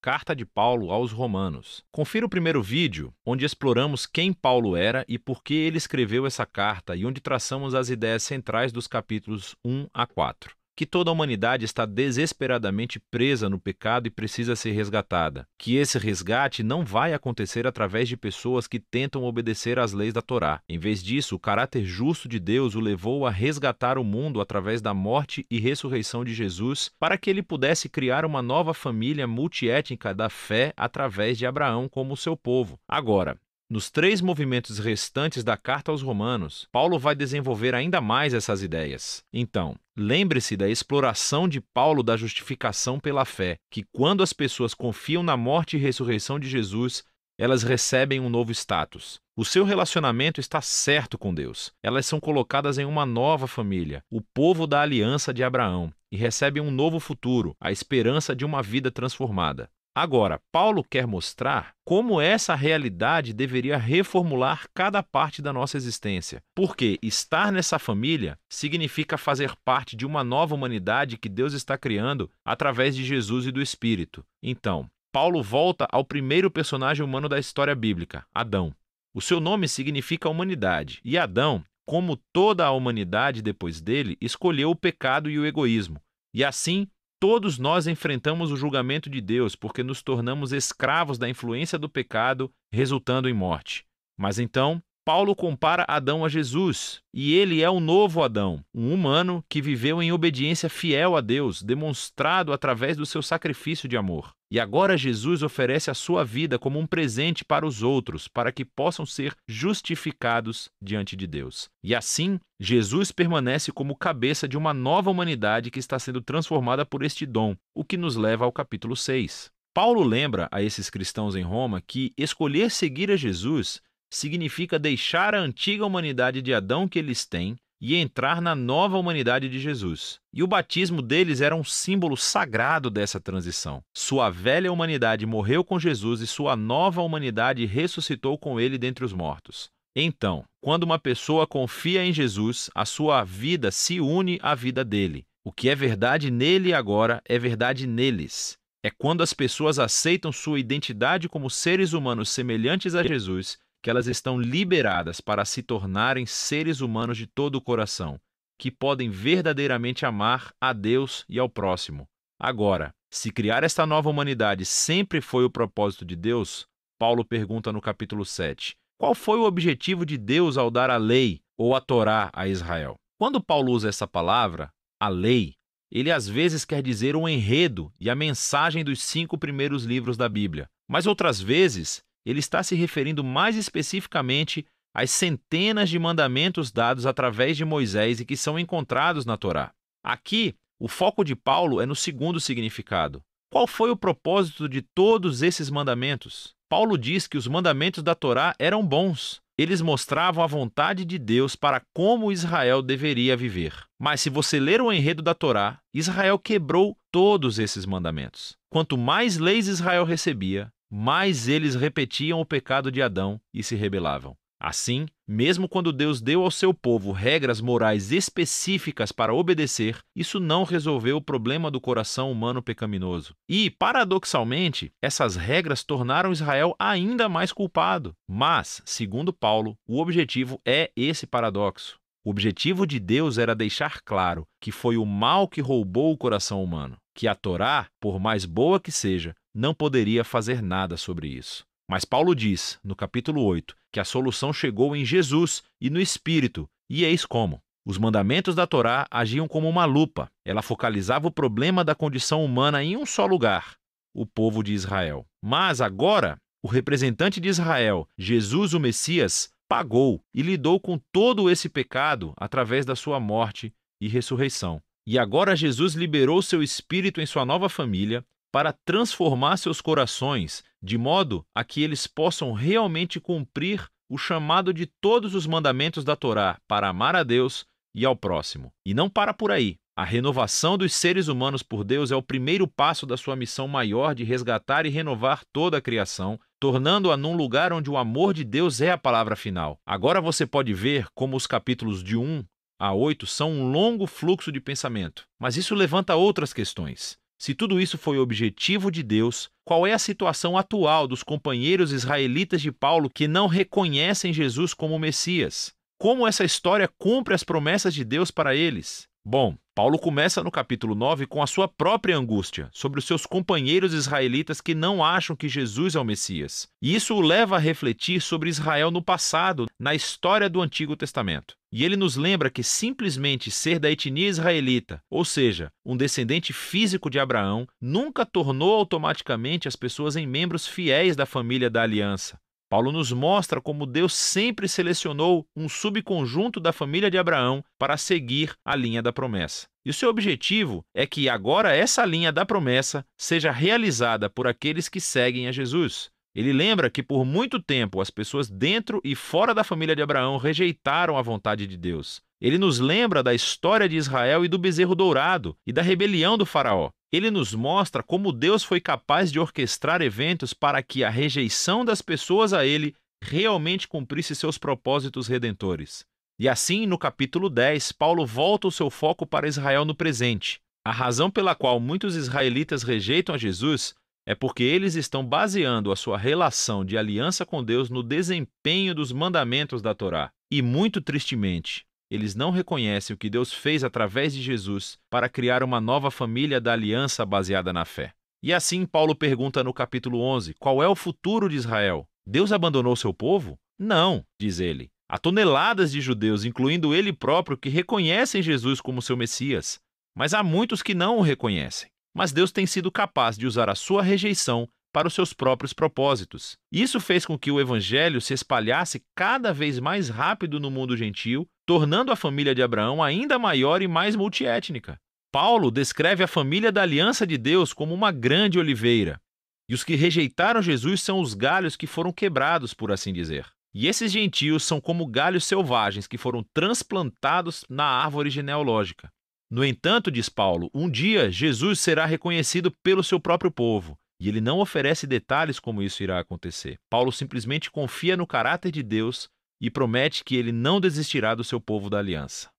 Carta de Paulo aos Romanos. Confira o primeiro vídeo, onde exploramos quem Paulo era e por que ele escreveu essa carta e onde traçamos as ideias centrais dos capítulos 1 a 4. Que toda a humanidade está desesperadamente presa no pecado e precisa ser resgatada. Que esse resgate não vai acontecer através de pessoas que tentam obedecer às leis da Torá. Em vez disso, o caráter justo de Deus o levou a resgatar o mundo através da morte e ressurreição de Jesus, para que ele pudesse criar uma nova família multiétnica da fé através de Abraão como seu povo. Agora, nos 3 movimentos restantes da carta aos Romanos, Paulo vai desenvolver ainda mais essas ideias. Então, lembre-se da exploração de Paulo da justificação pela fé, que quando as pessoas confiam na morte e ressurreição de Jesus, elas recebem um novo status. O seu relacionamento está certo com Deus. Elas são colocadas em uma nova família, o povo da aliança de Abraão, e recebem um novo futuro, a esperança de uma vida transformada. Agora, Paulo quer mostrar como essa realidade deveria reformular cada parte da nossa existência. Porque estar nessa família significa fazer parte de uma nova humanidade que Deus está criando através de Jesus e do Espírito. Então, Paulo volta ao primeiro personagem humano da história bíblica, Adão. O seu nome significa humanidade, e Adão, como toda a humanidade depois dele, escolheu o pecado e o egoísmo. E assim, todos nós enfrentamos o julgamento de Deus porque nos tornamos escravos da influência do pecado, resultando em morte. Mas então, Paulo compara Adão a Jesus, e ele é o novo Adão, um humano que viveu em obediência fiel a Deus, demonstrado através do seu sacrifício de amor. E agora Jesus oferece a sua vida como um presente para os outros, para que possam ser justificados diante de Deus. E assim, Jesus permanece como cabeça de uma nova humanidade que está sendo transformada por este dom, o que nos leva ao capítulo 6. Paulo lembra a esses cristãos em Roma que escolher seguir a Jesus significa deixar a antiga humanidade de Adão que eles têm e entrar na nova humanidade de Jesus. E o batismo deles era um símbolo sagrado dessa transição. Sua velha humanidade morreu com Jesus e sua nova humanidade ressuscitou com ele dentre os mortos. Então, quando uma pessoa confia em Jesus, a sua vida se une à vida dele. O que é verdade nele agora é verdade neles. É quando as pessoas aceitam sua identidade como seres humanos semelhantes a Jesus que elas estão liberadas para se tornarem seres humanos de todo o coração, que podem verdadeiramente amar a Deus e ao próximo. Agora, se criar esta nova humanidade sempre foi o propósito de Deus, Paulo pergunta no capítulo 7, qual foi o objetivo de Deus ao dar a lei ou a Torá a Israel? Quando Paulo usa essa palavra, a lei, ele às vezes quer dizer o enredo e a mensagem dos 5 primeiros livros da Bíblia, mas outras vezes ele está se referindo mais especificamente às centenas de mandamentos dados através de Moisés e que são encontrados na Torá. Aqui, o foco de Paulo é no segundo significado. Qual foi o propósito de todos esses mandamentos? Paulo diz que os mandamentos da Torá eram bons. Eles mostravam a vontade de Deus para como Israel deveria viver. Mas se você ler o enredo da Torá, Israel quebrou todos esses mandamentos. Quanto mais leis Israel recebia, mais eles repetiam o pecado de Adão e se rebelavam. Assim, mesmo quando Deus deu ao seu povo regras morais específicas para obedecer, isso não resolveu o problema do coração humano pecaminoso. E, paradoxalmente, essas regras tornaram Israel ainda mais culpado. Mas, segundo Paulo, o objetivo é esse paradoxo. O objetivo de Deus era deixar claro que foi o mal que roubou o coração humano, que a Torá, por mais boa que seja, não poderia fazer nada sobre isso. Mas Paulo diz, no capítulo 8, que a solução chegou em Jesus e no Espírito, e eis como. Os mandamentos da Torá agiam como uma lupa. Ela focalizava o problema da condição humana em um só lugar, o povo de Israel. Mas agora, o representante de Israel, Jesus o Messias, pagou e lidou com todo esse pecado através da sua morte e ressurreição. E agora Jesus liberou seu Espírito em sua nova família para transformar seus corações de modo a que eles possam realmente cumprir o chamado de todos os mandamentos da Torá para amar a Deus e ao próximo. E não para por aí. A renovação dos seres humanos por Deus é o primeiro passo da sua missão maior de resgatar e renovar toda a criação, tornando-a num lugar onde o amor de Deus é a palavra final. Agora você pode ver como os capítulos de 1 a 8 são um longo fluxo de pensamento, mas isso levanta outras questões. Se tudo isso foi o objetivo de Deus, qual é a situação atual dos companheiros israelitas de Paulo que não reconhecem Jesus como o Messias? Como essa história cumpre as promessas de Deus para eles? Bom, Paulo começa no capítulo 9 com a sua própria angústia sobre os seus companheiros israelitas que não acham que Jesus é o Messias. E isso o leva a refletir sobre Israel no passado, na história do Antigo Testamento. E ele nos lembra que simplesmente ser da etnia israelita, ou seja, um descendente físico de Abraão, nunca tornou automaticamente as pessoas em membros fiéis da família da aliança. Paulo nos mostra como Deus sempre selecionou um subconjunto da família de Abraão para seguir a linha da promessa. E o seu objetivo é que agora essa linha da promessa seja realizada por aqueles que seguem a Jesus. Ele lembra que por muito tempo as pessoas dentro e fora da família de Abraão rejeitaram a vontade de Deus. Ele nos lembra da história de Israel e do bezerro dourado e da rebelião do faraó. Ele nos mostra como Deus foi capaz de orquestrar eventos para que a rejeição das pessoas a ele realmente cumprisse seus propósitos redentores. E assim, no capítulo 10, Paulo volta o seu foco para Israel no presente. A razão pela qual muitos israelitas rejeitam a Jesus é porque eles estão baseando a sua relação de aliança com Deus no desempenho dos mandamentos da Torá. E muito tristemente, eles não reconhecem o que Deus fez através de Jesus para criar uma nova família da aliança baseada na fé. E assim Paulo pergunta no capítulo 11, qual é o futuro de Israel? Deus abandonou seu povo? Não, diz ele. Há toneladas de judeus, incluindo ele próprio, que reconhecem Jesus como seu Messias. Mas há muitos que não o reconhecem. Mas Deus tem sido capaz de usar a sua rejeição para os seus próprios propósitos. Isso fez com que o evangelho se espalhasse cada vez mais rápido no mundo gentil, tornando a família de Abraão ainda maior e mais multiétnica. Paulo descreve a família da aliança de Deus como uma grande oliveira, e os que rejeitaram Jesus são os galhos que foram quebrados, por assim dizer. E esses gentios são como galhos selvagens que foram transplantados na árvore genealógica. No entanto, diz Paulo, um dia Jesus será reconhecido pelo seu próprio povo. E ele não oferece detalhes como isso irá acontecer. Paulo simplesmente confia no caráter de Deus e promete que ele não desistirá do seu povo da aliança.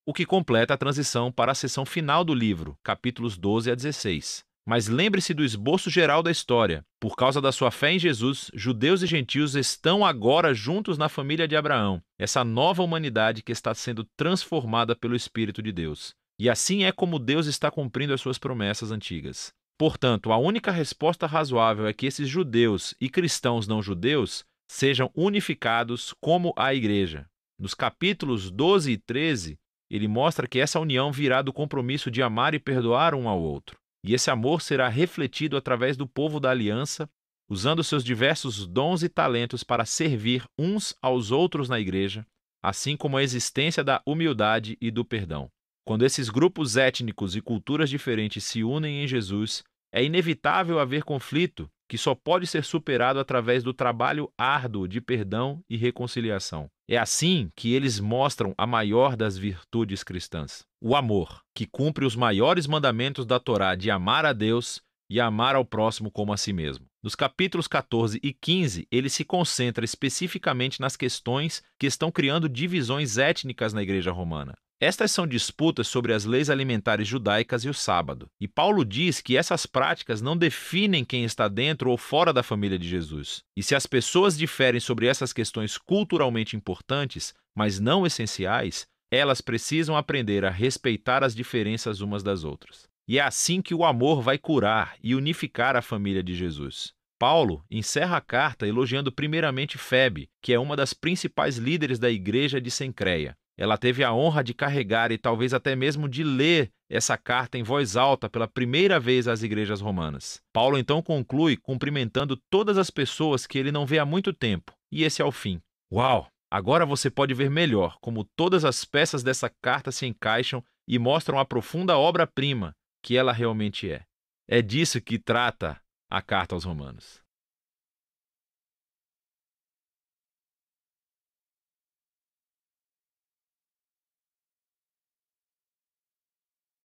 O que completa a transição para a seção final do livro, capítulos 12 a 16. Mas lembre-se do esboço geral da história. Por causa da sua fé em Jesus, judeus e gentios estão agora juntos na família de Abraão, essa nova humanidade que está sendo transformada pelo Espírito de Deus. E assim é como Deus está cumprindo as suas promessas antigas. Portanto, a única resposta razoável é que esses judeus e cristãos não judeus sejam unificados como a igreja. Nos capítulos 12 e 13, ele mostra que essa união virá do compromisso de amar e perdoar um ao outro. E esse amor será refletido através do povo da aliança, usando seus diversos dons e talentos para servir uns aos outros na igreja, assim como a existência da humildade e do perdão. Quando esses grupos étnicos e culturas diferentes se unem em Jesus, é inevitável haver conflito que só pode ser superado através do trabalho árduo de perdão e reconciliação. É assim que eles mostram a maior das virtudes cristãs, o amor, que cumpre os maiores mandamentos da Torá de amar a Deus e amar ao próximo como a si mesmo. Nos capítulos 14 e 15, ele se concentra especificamente nas questões que estão criando divisões étnicas na Igreja Romana. Estas são disputas sobre as leis alimentares judaicas e o sábado. E Paulo diz que essas práticas não definem quem está dentro ou fora da família de Jesus. E se as pessoas diferem sobre essas questões culturalmente importantes, mas não essenciais, elas precisam aprender a respeitar as diferenças umas das outras. E é assim que o amor vai curar e unificar a família de Jesus. Paulo encerra a carta elogiando primeiramente Febe, que é uma das principais líderes da igreja de Cencreia. Ela teve a honra de carregar e talvez até mesmo de ler essa carta em voz alta pela primeira vez às igrejas romanas. Paulo então conclui cumprimentando todas as pessoas que ele não vê há muito tempo. E esse é o fim. Uau! Agora você pode ver melhor como todas as peças dessa carta se encaixam e mostram a profunda obra-prima que ela realmente é. É disso que trata a carta aos Romanos.